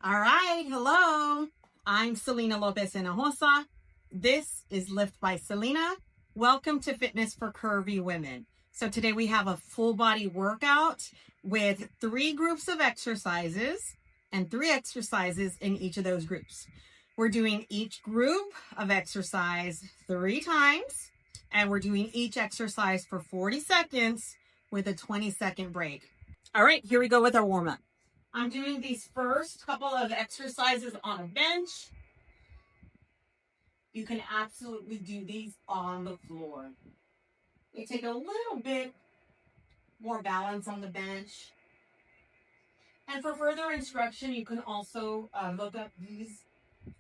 All right, hello. I'm Selina Lopez Hinojosa. This is Lift by Selina. Welcome to Fitness for Curvy Women. So today we have a full body workout with 3 groups of exercises and 3 exercises in each of those groups. We're doing each group of exercise 3 times, and we're doing each exercise for 40 seconds with a 20-second break. All right, here we go with our warm-up. I'm doing these first couple of exercises on a bench. You can absolutely do these on the floor. They take a little bit more balance on the bench. And for further instruction, you can also look up these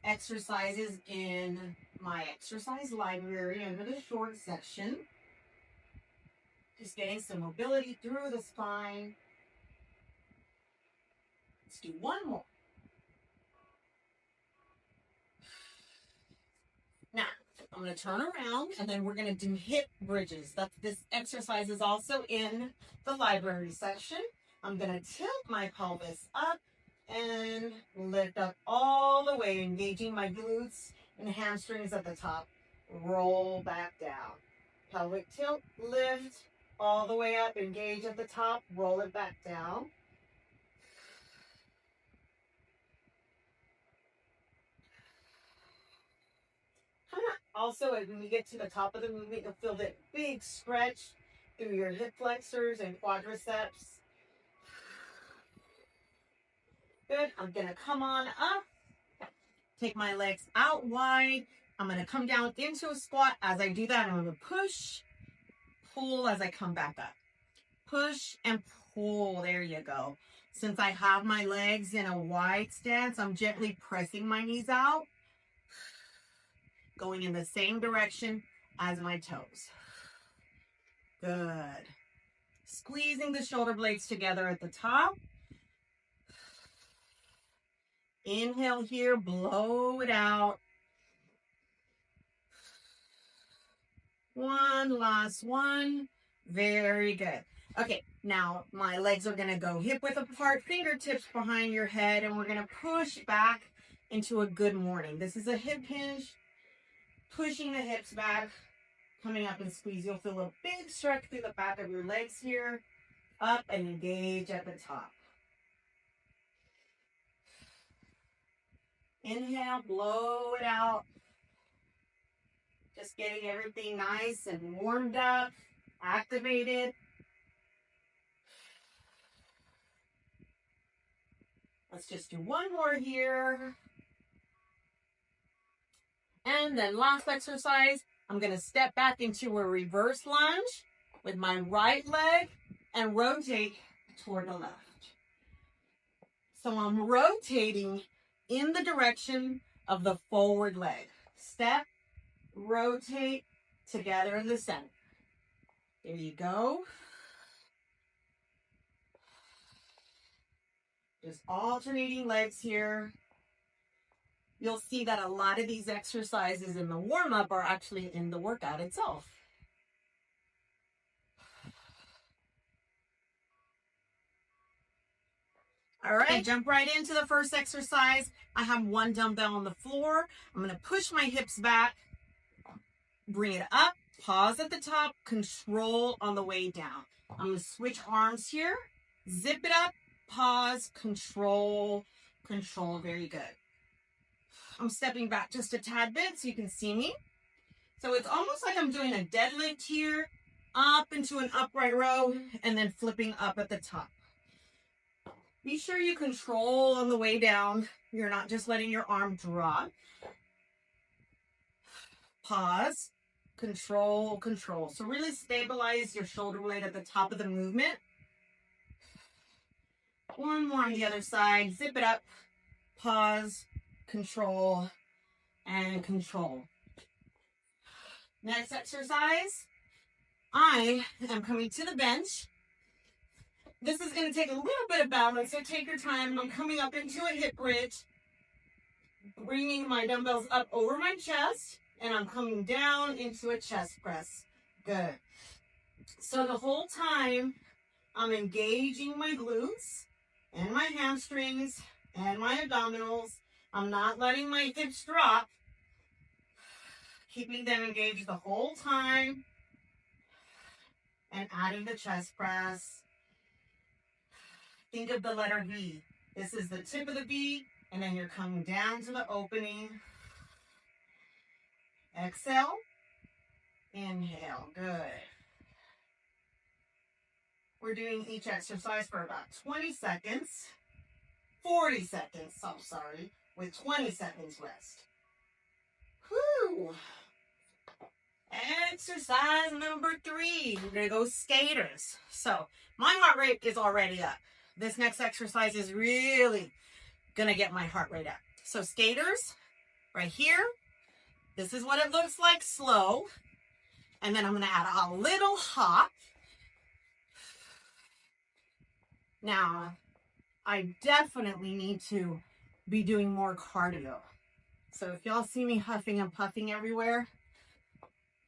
exercises in my exercise library under the short section. Just getting some mobility through the spine. Let's do one more. Now, I'm going to turn around and then we're going to do hip bridges. This exercise is also in the library section. I'm going to tilt my pelvis up and lift up all the way, engaging my glutes and hamstrings at the top. Roll back down. Pelvic tilt, lift all the way up, engage at the top, roll it back down. Also, when you get to the top of the movement, you'll feel that big stretch through your hip flexors and quadriceps. Good. I'm going to come on up. Take my legs out wide. I'm going to come down into a squat. As I do that, I'm going to push, pull as I come back up. Push and pull. There you go. Since I have my legs in a wide stance, I'm gently pressing my knees out, going in the same direction as my toes. Good. Squeezing the shoulder blades together at the top. Inhale here, blow it out. One last one. Very good. Okay, now my legs are going to go hip width apart, fingertips behind your head, and we're going to push back into a good morning. This is a hip hinge. Pushing the hips back, coming up and squeeze. You'll feel a big stretch through the back of your legs here. Up and engage at the top. Inhale, blow it out. Just getting everything nice and warmed up, activated. Let's just do one more here. And then last exercise, I'm going to step back into a reverse lunge with my right leg and rotate toward the left. So I'm rotating in the direction of the forward leg. Step, rotate, together in the center. There you go. Just alternating legs here. You'll see that a lot of these exercises in the warm-up are actually in the workout itself. All right, jump right into the first exercise. I have one dumbbell on the floor. I'm going to push my hips back, bring it up, pause at the top, control on the way down. I'm going to switch arms here, zip it up, pause, control, control. Very good. I'm stepping back just a tad bit so you can see me. So it's almost like I'm doing a deadlift here, up into an upright row, and then flipping up at the top. Be sure you control on the way down. You're not just letting your arm drop. Pause, control, control. So really stabilize your shoulder blade at the top of the movement. One more on the other side. Zip it up, pause, control, and control. Next exercise, I am coming to the bench. This is going to take a little bit of balance, so take your time. I'm coming up into a hip bridge, bringing my dumbbells up over my chest, and I'm coming down into a chest press. Good. So the whole time, I'm engaging my glutes and my hamstrings and my abdominals. I'm not letting my hips drop. Keeping them engaged the whole time. And adding the chest press. Think of the letter V. This is the tip of the V, and then you're coming down to the opening. Exhale. Inhale. Good. We're doing each exercise for about 20 seconds. 40 seconds, I'm sorry, with 20 seconds rest. Whew. Exercise number 3. We're going to go skaters. So my heart rate is already up. This next exercise is really going to get my heart rate up. So skaters, right here. This is what it looks like slow. And then I'm going to add a little hop. Now, I definitely need to be doing more cardio. So if y'all see me huffing and puffing everywhere,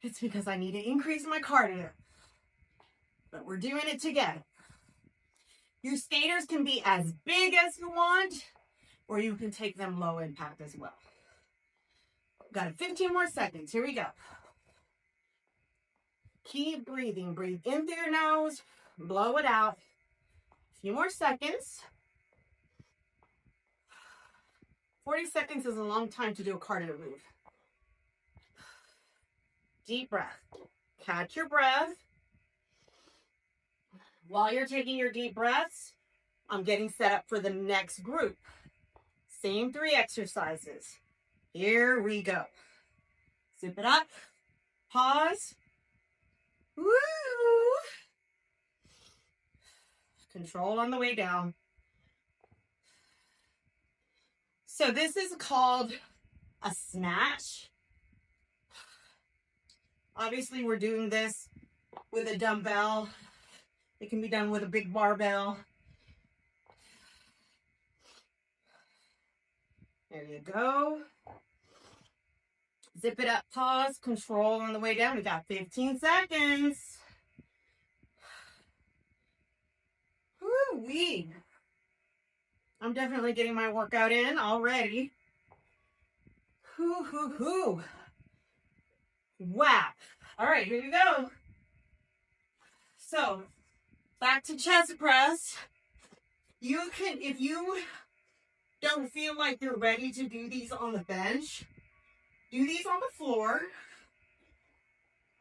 it's because I need to increase my cardio. But we're doing it together. Your skaters can be as big as you want, or you can take them low impact as well. Got 15 more seconds. Here we go. Keep breathing. Breathe in through your nose. Blow it out. A few more seconds. 40 seconds is a long time to do a cardio move. Deep breath. Catch your breath. While you're taking your deep breaths, I'm getting set up for the next group. Same 3 exercises. Here we go. Zip it up. Pause. Woo! Control on the way down. So this is called a snatch. Obviously, we're doing this with a dumbbell. It can be done with a big barbell. There you go. Zip it up, pause, control on the way down. We got 15 seconds. Woo-wee. I'm definitely getting my workout in already. Hoo-hoo-hoo. Wow. All right, here we go. So, back to chest press. You can, if you don't feel like you're ready to do these on the bench, do these on the floor.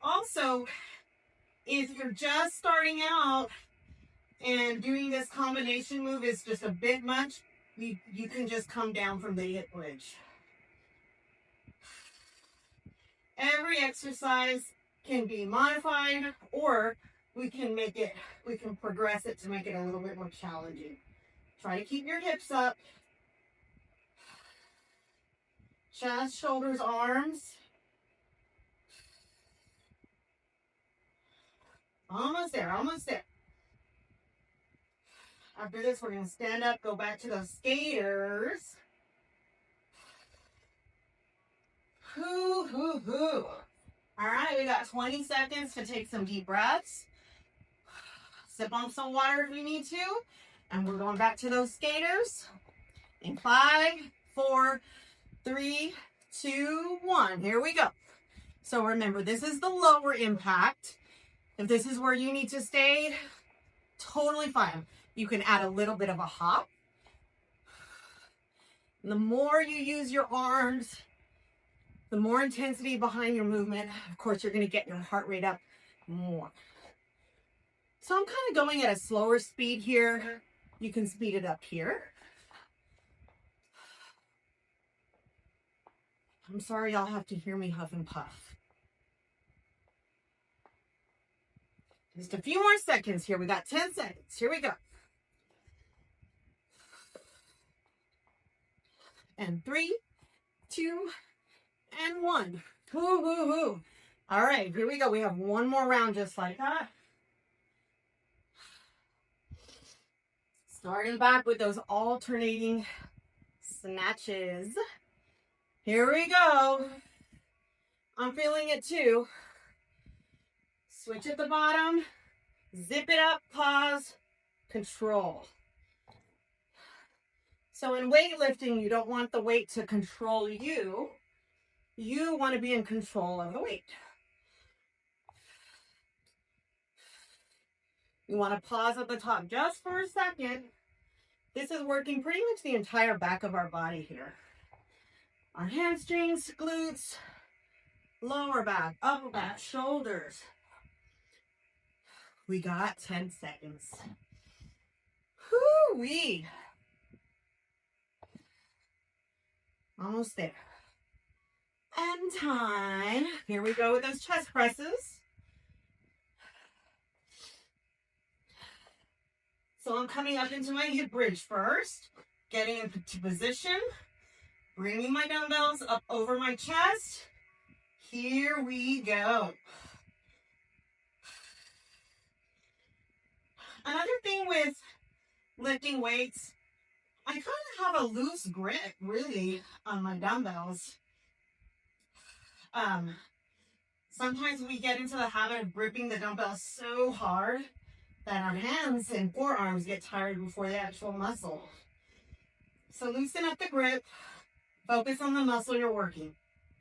Also, if you're just starting out and doing this combination move is just a bit much, you can just come down from the hip bridge. Every exercise can be modified, or we can progress it to make it a little bit more challenging. Try to keep your hips up. Chest, shoulders, arms. Almost there, almost there. After this, we're going to stand up, go back to those skaters. Hoo, hoo, hoo. All right, we got 20 seconds to take some deep breaths. Sip on some water if we need to. And we're going back to those skaters. In 5, 4, 3, 2, 1. Here we go. So remember, this is the lower impact. If this is where you need to stay, totally fine. You can add a little bit of a hop. The more you use your arms, the more intensity behind your movement, of course, you're going to get your heart rate up more. So I'm kind of going at a slower speed here. You can speed it up here. I'm sorry y'all have to hear me huff and puff. Just a few more seconds here. We got 10 seconds. Here we go. And 3, 2, and 1. Woo, woo, woo. All right, here we go. We have one more round just like that. Starting back with those alternating snatches. Here we go. I'm feeling it too. Switch at the bottom. Zip it up, pause, control. So in weightlifting, you don't want the weight to control you. You want to be in control of the weight. You want to pause at the top just for a second. This is working pretty much the entire back of our body here. Our hamstrings, glutes, lower back, upper back, shoulders. We got 10 seconds. Whoo-wee. Almost there. And time. Here we go with those chest presses. So I'm coming up into my hip bridge first, getting into position, bringing my dumbbells up over my chest. Here we go. Another thing with lifting weights, I kind of have a loose grip, really, on my dumbbells. Sometimes we get into the habit of gripping the dumbbells so hard that our hands and forearms get tired before the actual muscle. So loosen up the grip. Focus on the muscle you're working.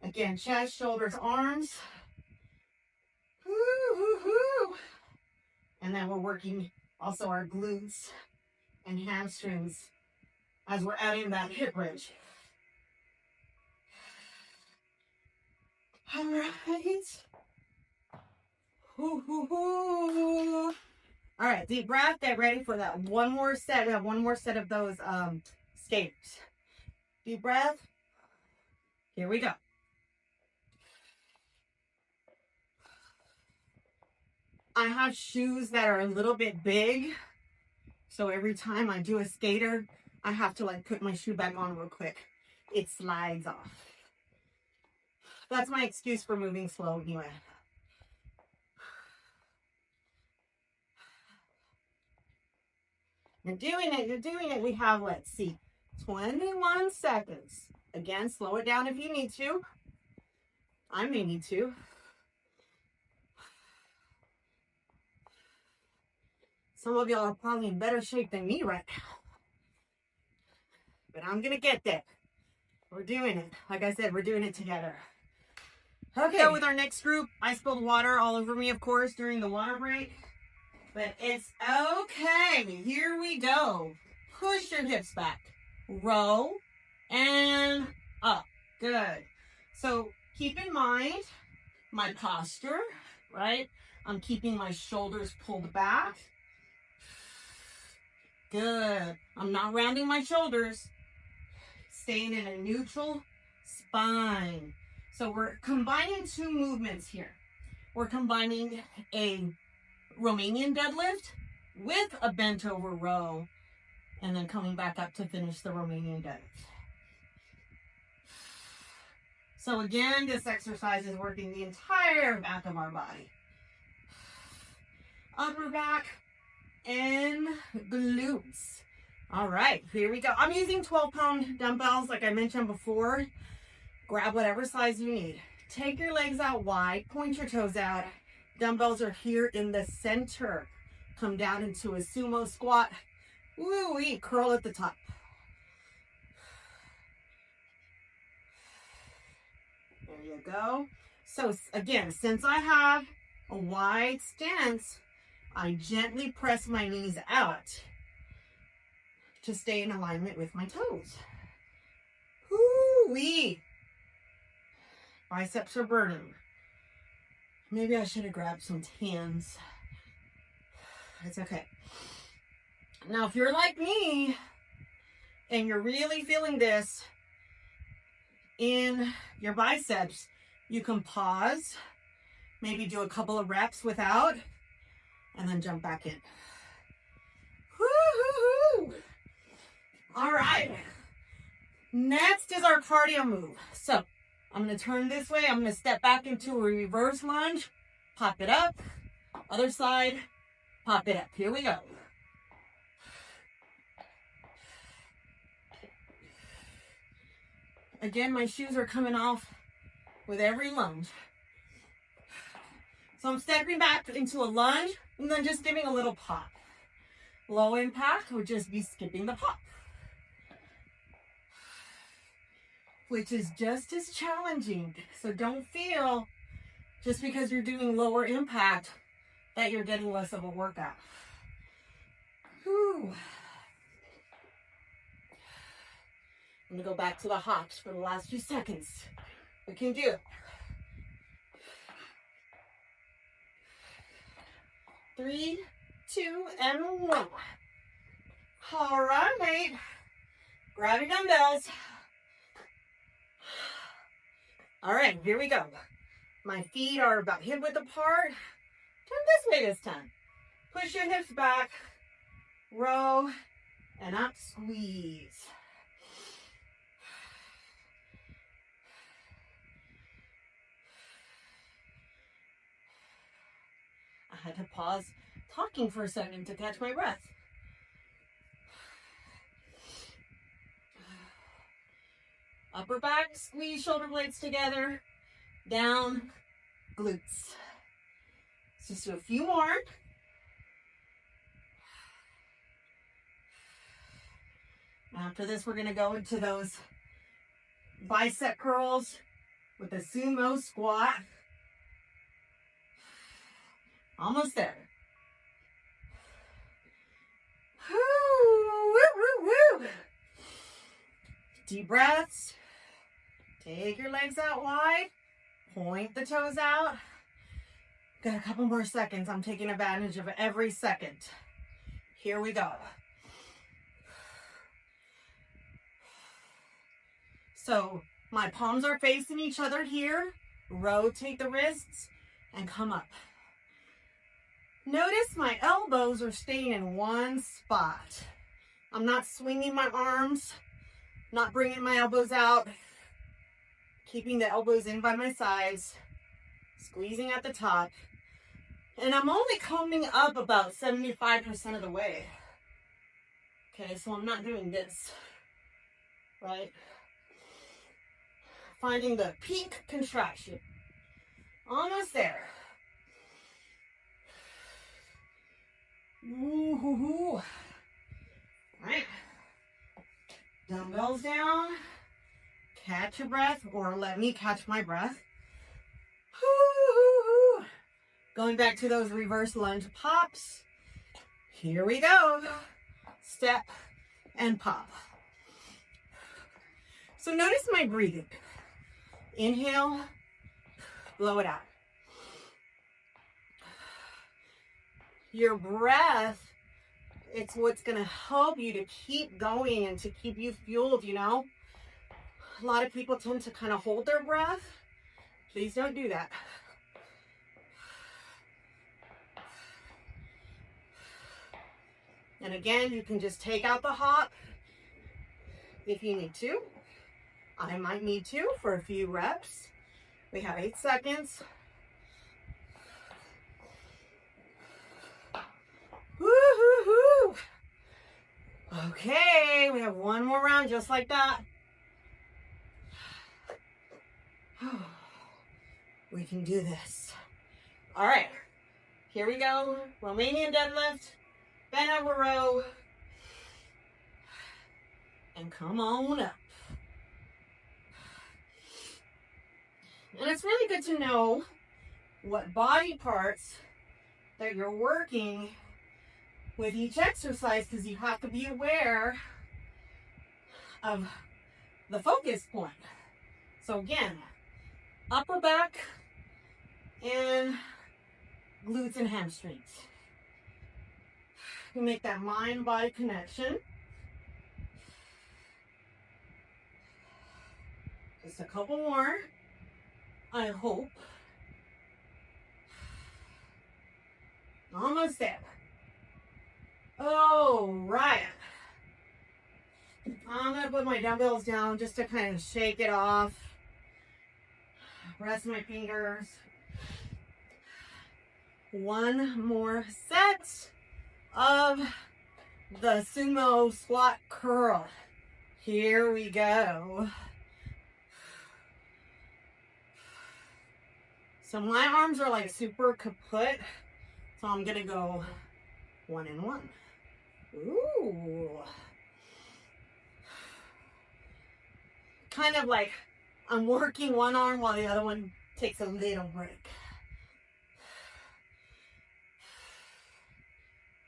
Again, chest, shoulders, arms. Woo, woo, woo. And then we're working also our glutes and hamstrings as we're adding that hip bridge. All right. Woo, woo, woo. All right, deep breath. Get ready for that one more set. We have one more set of those skaters. Deep breath. Here we go. I have shoes that are a little bit big. So every time I do a skater, I have to like put my shoe back on real quick. It slides off. That's my excuse for moving slow anyway. You're doing it, you're doing it. We have, let's see, 21 seconds. Again, slow it down if you need to. I may need to. Some of y'all are probably in better shape than me right now. But I'm going to get there. We're doing it. Like I said, we're doing it together. Okay. So with our next group, I spilled water all over me, of course, during the water break. But it's okay. Here we go. Push your hips back. Row and up. Good. So keep in mind my posture, right? I'm keeping my shoulders pulled back. Good. I'm not rounding my shoulders. Staying in a neutral spine. So we're combining two movements here. We're combining a Romanian deadlift with a bent over row and then coming back up to finish the Romanian deadlift. So again, this exercise is working the entire back of our body. Upper back and glutes. All right, here we go. I'm using 12-pound dumbbells like I mentioned before. Grab whatever size you need. Take your legs out wide, point your toes out. Dumbbells are here in the center. Come down into a sumo squat. Woo-wee, curl at the top. There you go. So again, since I have a wide stance, I gently press my knees out to stay in alignment with my toes. Woo-wee. Biceps are burning. Maybe I should have grabbed some Tans. It's okay. Now, if you're like me and you're really feeling this in your biceps, you can pause, maybe do a couple of reps without, and then jump back in. Woo-hoo-hoo! All right. Next is our cardio move. So I'm going to turn this way. I'm going to step back into a reverse lunge. Pop it up. Other side. Pop it up. Here we go. Again, my shoes are coming off with every lunge. So I'm stepping back into a lunge and then just giving a little pop. Low impact would just be skipping the pop. which is just as challenging. So don't feel just because you're doing lower impact that you're getting less of a workout. Whew. I'm gonna go back to the hops for the last few seconds. We can do it. 3, 2, and 1. All right, grab your dumbbells. All right, here we go. My feet are about hip width apart. Turn this way this time. Push your hips back, row, and up, squeeze. I had to pause talking for a second to catch my breath. Upper back, squeeze shoulder blades together, down, glutes. Let's just do a few more. After this, we're gonna go into those bicep curls with a sumo squat. Almost there. Woo, woo, woo, woo. Deep breaths. Take your legs out wide. Point the toes out. Got a couple more seconds. I'm taking advantage of every second. Here we go. So my palms are facing each other here. Rotate the wrists and come up. Notice my elbows are staying in one spot. I'm not swinging my arms, not bringing my elbows out, keeping the elbows in by my sides, squeezing at the top. And I'm only coming up about 75% of the way. Okay, so I'm not doing this, right? Finding the peak contraction. Almost there. Ooh. All right. Dumbbells down. Catch your breath, or let me catch my breath. Ooh. Going back to those reverse lunge pops. Here we go. Step and pop. So notice my breathing. Inhale, blow it out. Your breath, it's what's going to help you to keep going and to keep you fueled, you know. A lot of people tend to kind of hold their breath. Please don't do that. And again, you can just take out the hop if you need to. I might need to for a few reps. We have 8 seconds. Woo-hoo-hoo. Okay, we have one more round just like that. We can do this. All right, here we go. Romanian deadlift, bend over row, and come on up. And it's really good to know what body parts that you're working with each exercise, because you have to be aware of the focus point. So again, upper back and glutes and hamstrings. You make that mind-body connection. Just a couple more, I hope. Almost there. All right. I'm going to put my dumbbells down just to kind of shake it off. Rest my fingers. One more set of the sumo squat curl. Here we go. So my arms are like super kaput. So I'm going to go 1 and 1. Ooh. kind of like I'm working one arm while the other one takes a little break.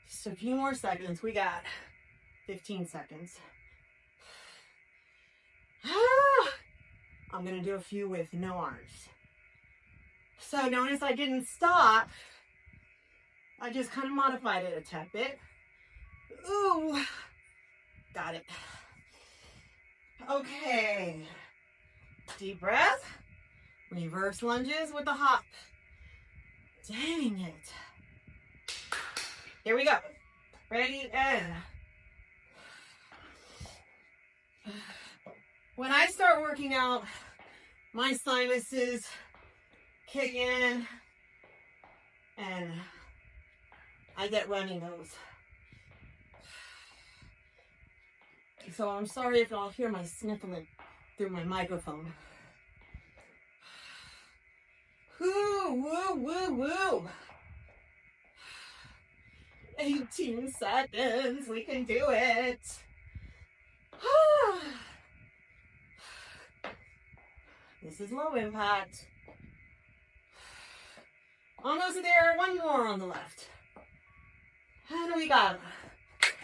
Just a few more seconds. We got 15 seconds. I'm going to do a few with no arms. So notice I didn't stop. I just kind of modified it a tad bit. Ooh, got it. Okay, deep breath, reverse lunges with the hop. Dang it. Here we go. Ready, and when I start working out, my sinuses kick in and I get runny nose. So I'm sorry if y'all hear my sniffling through my microphone. Woo, woo, woo, woo. 18 seconds, we can do it. This is low impact. Almost there, one more on the left. And we got it.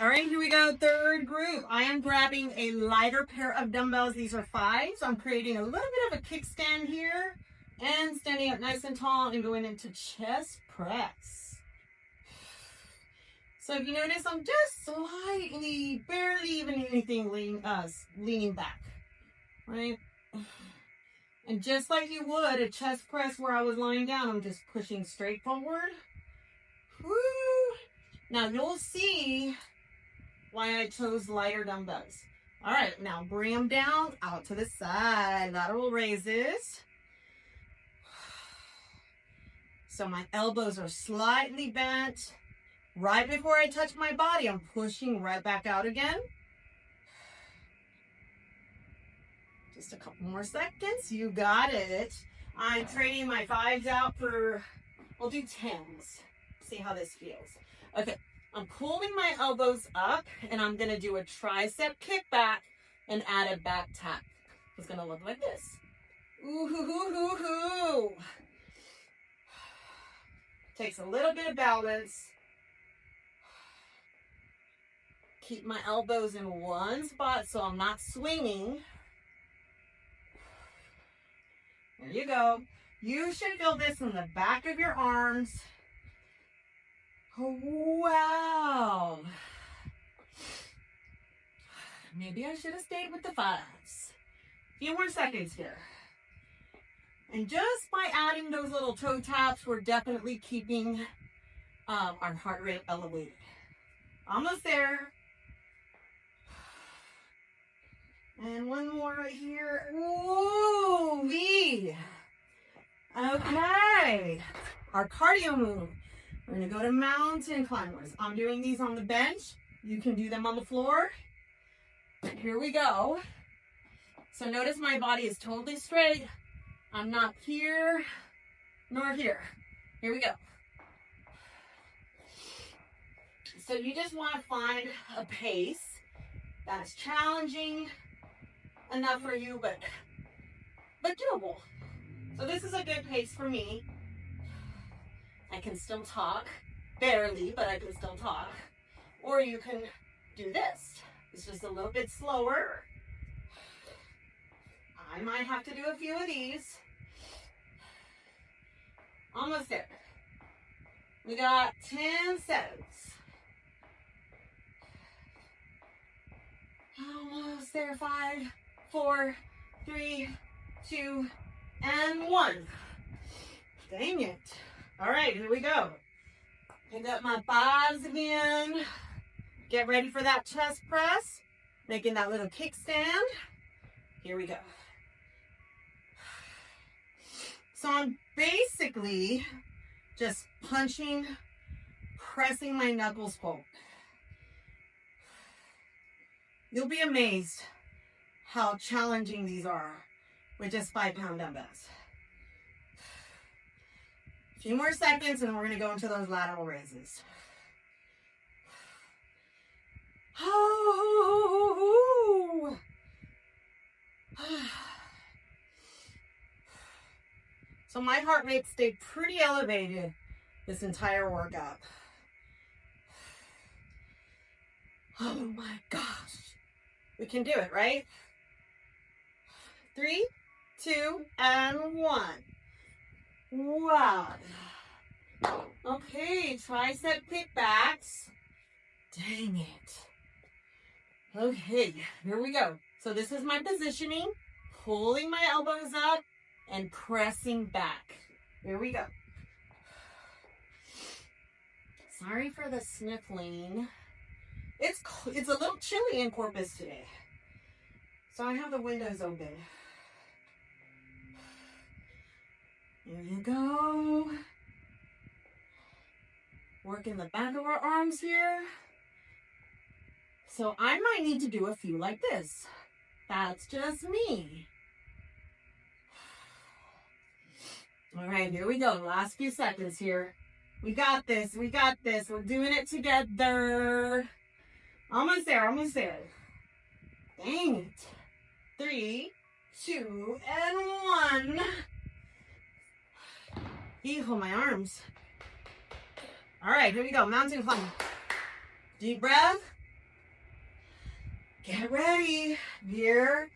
All right, here we go, third group. I am grabbing a lighter pair of dumbbells. These are 5s. I'm creating a little bit of a kickstand here and standing up nice and tall and going into chest press. So if you notice, I'm just slightly, barely even anything leaning back, right? And just like you would a chest press where I was lying down, I'm just pushing straight forward. Woo! Now you'll see why I chose lighter dumbbells. All right, now bring them down out to the side, lateral raises. So my elbows are slightly bent. Right before I touch my body, I'm pushing right back out again. Just a couple more seconds. You got it. I'm trading my 5s out for, we'll do 10s. See how this feels. Okay, I'm pulling my elbows up and I'm gonna do a tricep kickback and add a back tap. It's gonna look like this. Ooh, hoo, hoo, hoo, hoo. Takes a little bit of balance. Keep my elbows in one spot so I'm not swinging. There you go. You should feel this in the back of your arms. Oh, wow. Maybe I should have stayed with the 5s. A few more seconds here. And just by adding those little toe taps, we're definitely keeping our heart rate elevated. Almost there. And one more right here. Woo-wee. Okay. Our cardio move. We're going to go to mountain climbers. I'm doing these on the bench. You can do them on the floor. Here we go. So notice my body is totally straight. I'm not here nor here. Here we go. So you just want to find a pace that's challenging enough for you, but doable. So this is a good pace for me. I can still talk, barely, but I can still talk. Or you can do this. It's just a little bit slower. I might have to do a few of these. Almost there. We got 10 seconds. Almost there. 5, 4, 3, 2, and 1. Dang it. All right, here we go. Pick up my 5s again. Get ready for that chest press. Making that little kickstand. Here we go. So I'm basically just punching, pressing my knuckles forward. You'll be amazed how challenging these are with just 5-pound dumbbells. A few more seconds and we're going to go into those lateral raises. Oh, So my heart rate stayed pretty elevated this entire workout. Oh my gosh. We can do it, right? 3, 2, and 1. Wow. Okay, tricep kickbacks. Dang it. Okay, here we go. So this is my positioning. Pulling my elbows up and pressing back. Here we go. Sorry for the sniffling. It's a little chilly in Corpus today. So I have the windows open. There you go. Working the back of our arms here. So I might need to do a few like this. That's just me. All right, here we go. Last few seconds here. We got this. We got this. We're doing it together. Almost there. Almost there. Dang it. 3, 2, and 1. Hijo, my arms. All right, here we go. Mountain climb. Deep breath. Get ready. Here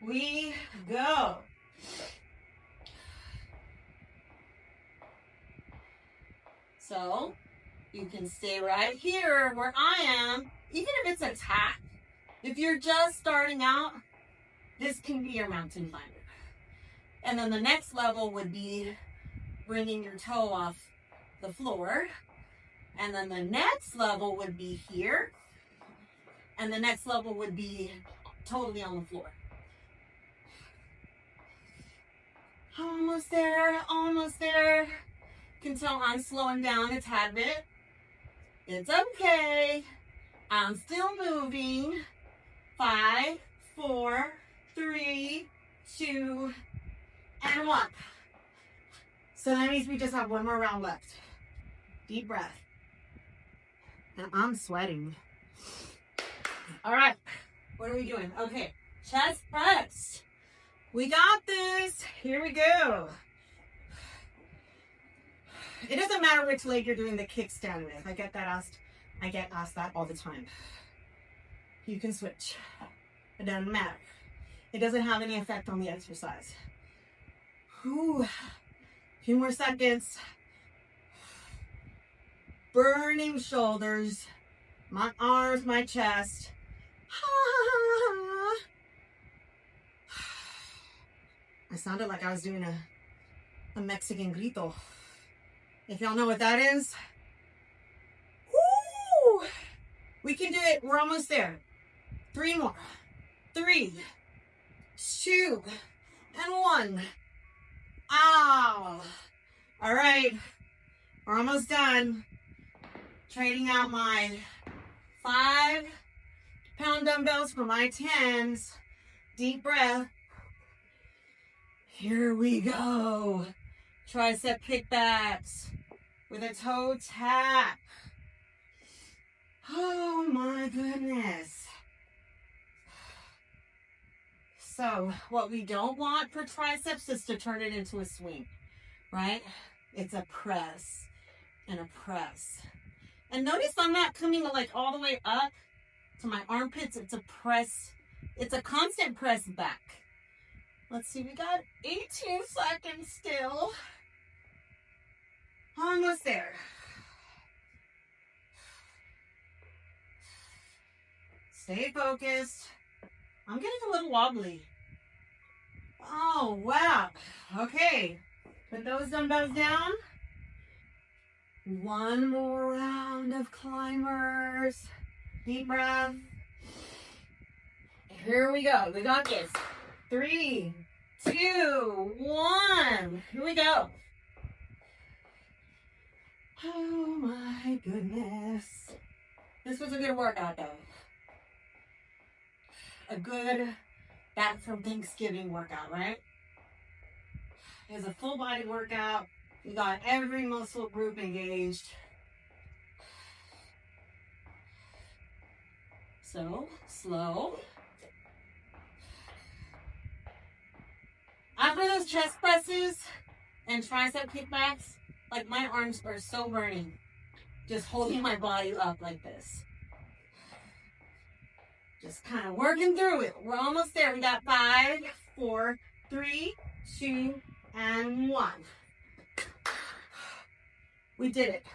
we go. So you can stay right here where I am, even if it's a tack. If you're just starting out, this can be your mountain climber. And then the next level would be bringing your toe off the floor. And then the next level would be here. And the next level would be totally on the floor. Almost there, almost there. You can tell I'm slowing down a tad bit. It's okay. I'm still moving. 5, 4, 3, 2, and 1. So that means we just have one more round left. Deep breath. And I'm sweating. All right. What are we doing? Okay. Chest press. We got this. Here we go. It doesn't matter which leg you're doing the kickstand with. I get asked that all the time. You can switch. It doesn't matter. It doesn't have any effect on the exercise. Whew. A few more seconds. Burning shoulders. My arms, my chest. I sounded like I was doing a Mexican grito. If y'all know what that is. Woo! We can do it. We're almost there. 3 more. 3, 2, and 1. Ow. All right. We're almost done. Trading out my 5-pound dumbbells for my 10s. Deep breath. Here we go. Tricep kickbacks with a toe tap. Oh my goodness. So what we don't want for triceps is to turn it into a swing, right? It's a press and a press. And notice I'm not coming like all the way up to my armpits. It's a press. It's a constant press back. Let's see, we got 18 seconds still. Almost there. Stay focused. I'm getting a little wobbly. Oh, wow. Okay. Put those dumbbells down. One more round of climbers. Deep breath. Here we go. We got this. 3, 2, 1. Here we go. Oh my goodness. This was a good workout though. A good back from Thanksgiving workout, right? It was a full body workout. We got every muscle group engaged. So, slow. for those chest presses and tricep kickbacks, like my arms are so burning. Just holding my body up like this. Just kind of working through it. We're almost there. We got 5, 4, 3, 2, and 1. We did it.